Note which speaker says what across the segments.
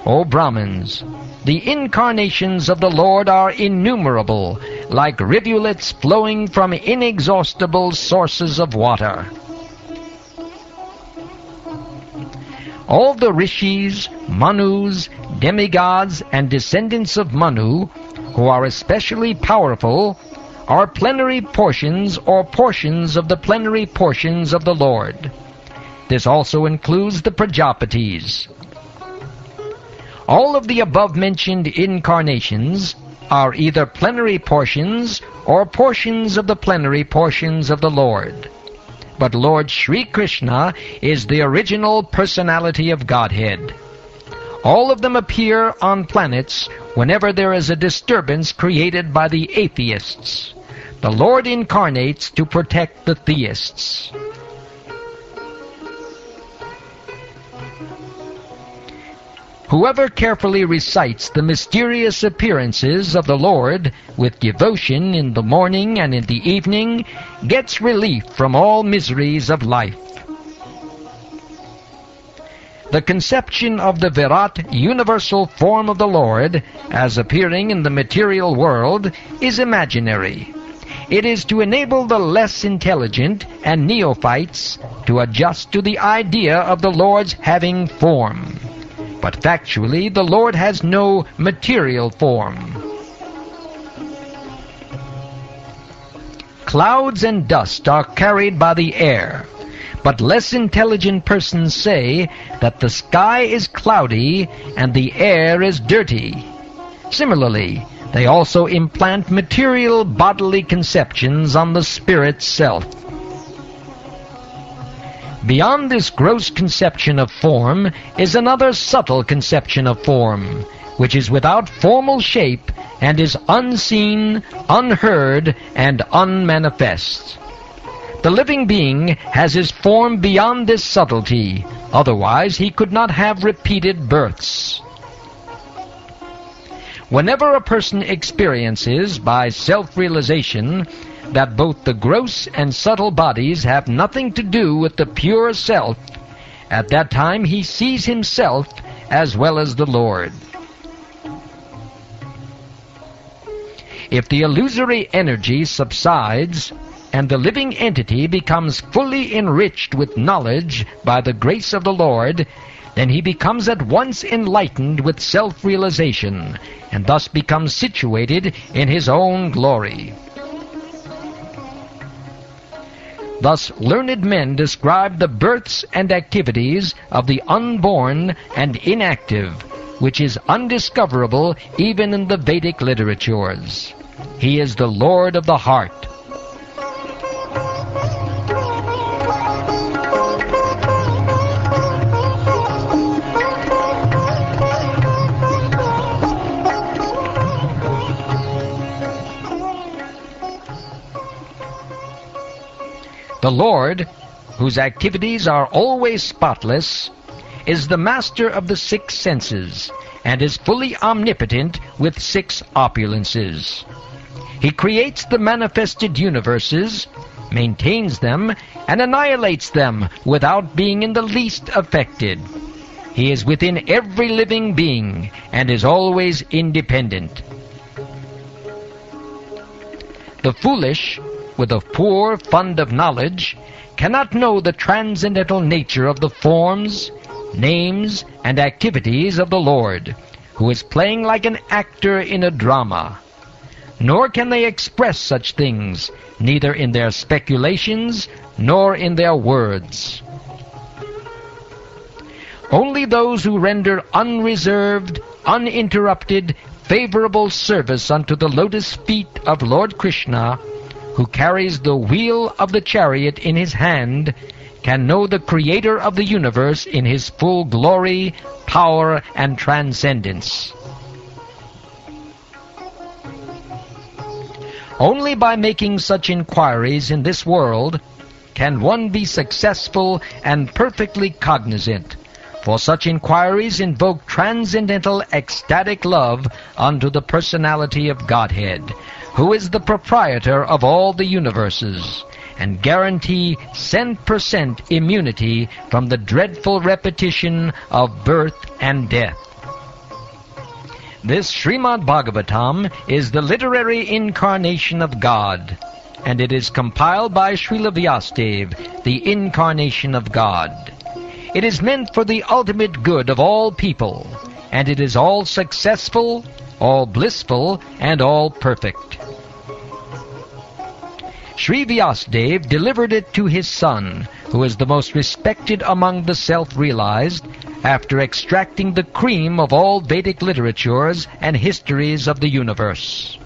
Speaker 1: O Brahmins, the incarnations of the Lord are innumerable, like rivulets flowing from inexhaustible sources of water. All the rishis, manus, demigods, and descendants of Manu, who are especially powerful, are plenary portions or portions of the plenary portions of the Lord. This also includes the Prajapatis. All of the above-mentioned incarnations are either plenary portions or portions of the plenary portions of the Lord. But Lord Sri Krishna is the original personality of Godhead. All of them appear on planets whenever there is a disturbance created by the atheists. The Lord incarnates to protect the theists. Whoever carefully recites the mysterious appearances of the Lord with devotion in the morning and in the evening gets relief from all miseries of life. The conception of the Virat universal form of the Lord as appearing in the material world is imaginary. It is to enable the less intelligent and neophytes to adjust to the idea of the Lord's having form. But factually, the Lord has no material form. Clouds and dust are carried by the air, but less intelligent persons say that the sky is cloudy and the air is dirty. Similarly, they also implant material bodily conceptions on the spirit's self. Beyond this gross conception of form is another subtle conception of form, which is without formal shape and is unseen, unheard, and unmanifest. The living being has his form beyond this subtlety, otherwise he could not have repeated births. Whenever a person experiences, by self-realization, that both the gross and subtle bodies have nothing to do with the pure self, at that time he sees himself as well as the Lord. If the illusory energy subsides and the living entity becomes fully enriched with knowledge by the grace of the Lord, then he becomes at once enlightened with self-realization, and thus becomes situated in his own glory. Thus learned men describe the births and activities of the unborn and inactive, which is undiscoverable even in the Vedic literatures. He is the Lord of the heart. The Lord, whose activities are always spotless, is the master of the six senses, and is fully omnipotent with six opulences. He creates the manifested universes, maintains them, and annihilates them without being in the least affected. He is within every living being, and is always independent. The foolish, with a poor fund of knowledge, cannot know the transcendental nature of the forms, names, and activities of the Lord, who is playing like an actor in a drama. Nor can they express such things, neither in their speculations nor in their words. Only those who render unreserved, uninterrupted, favorable service unto the lotus feet of Lord Krishna, who carries the wheel of the chariot in his hand, can know the Creator of the universe in his full glory, power, and transcendence. Only by making such inquiries in this world can one be successful and perfectly cognizant, for such inquiries invoke transcendental ecstatic love unto the personality of Godhead, who is the proprietor of all the universes, and guarantee cent% immunity from the dreadful repetition of birth and death. This Srimad Bhagavatam is the literary incarnation of God, and it is compiled by Srila Vyasadeva, the incarnation of God. It is meant for the ultimate good of all people, and it is all successful, all blissful, and all perfect. Sri Vyasadeva delivered it to his son, who is the most respected among the self-realized, after extracting the cream of all Vedic literatures and histories of the universe.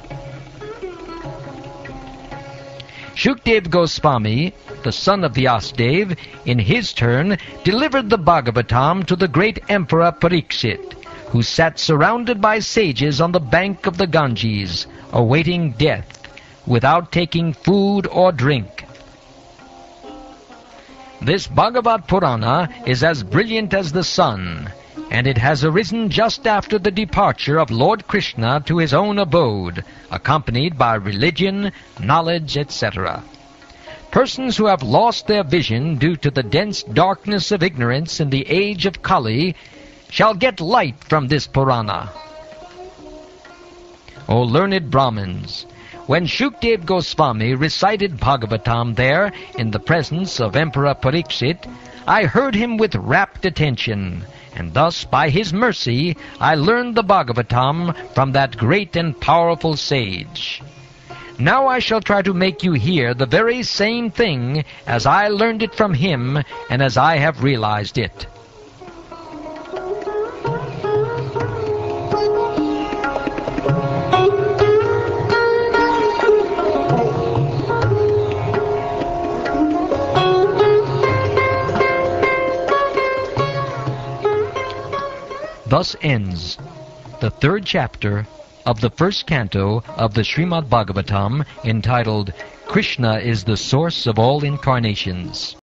Speaker 1: Shukdev Goswami, the son of Vyasadeva, in his turn delivered the Bhagavatam to the great Emperor Parikshit, who sat surrounded by sages on the bank of the Ganges, awaiting death, without taking food or drink. This Bhagavad Purana is as brilliant as the sun, and it has arisen just after the departure of Lord Krishna to his own abode, accompanied by religion, knowledge, etc. Persons who have lost their vision due to the dense darkness of ignorance in the age of Kali shall get light from this Purana. O learned Brahmins, when Shukdev Goswami recited Bhagavatam there in the presence of Emperor Parikshit, I heard him with rapt attention, and thus by his mercy I learned the Bhagavatam from that great and powerful sage. Now I shall try to make you hear the very same thing as I learned it from him and as I have realized it. Thus ends the third chapter of the first canto of the Srimad Bhagavatam, entitled Krishna is the Source of All Incarnations.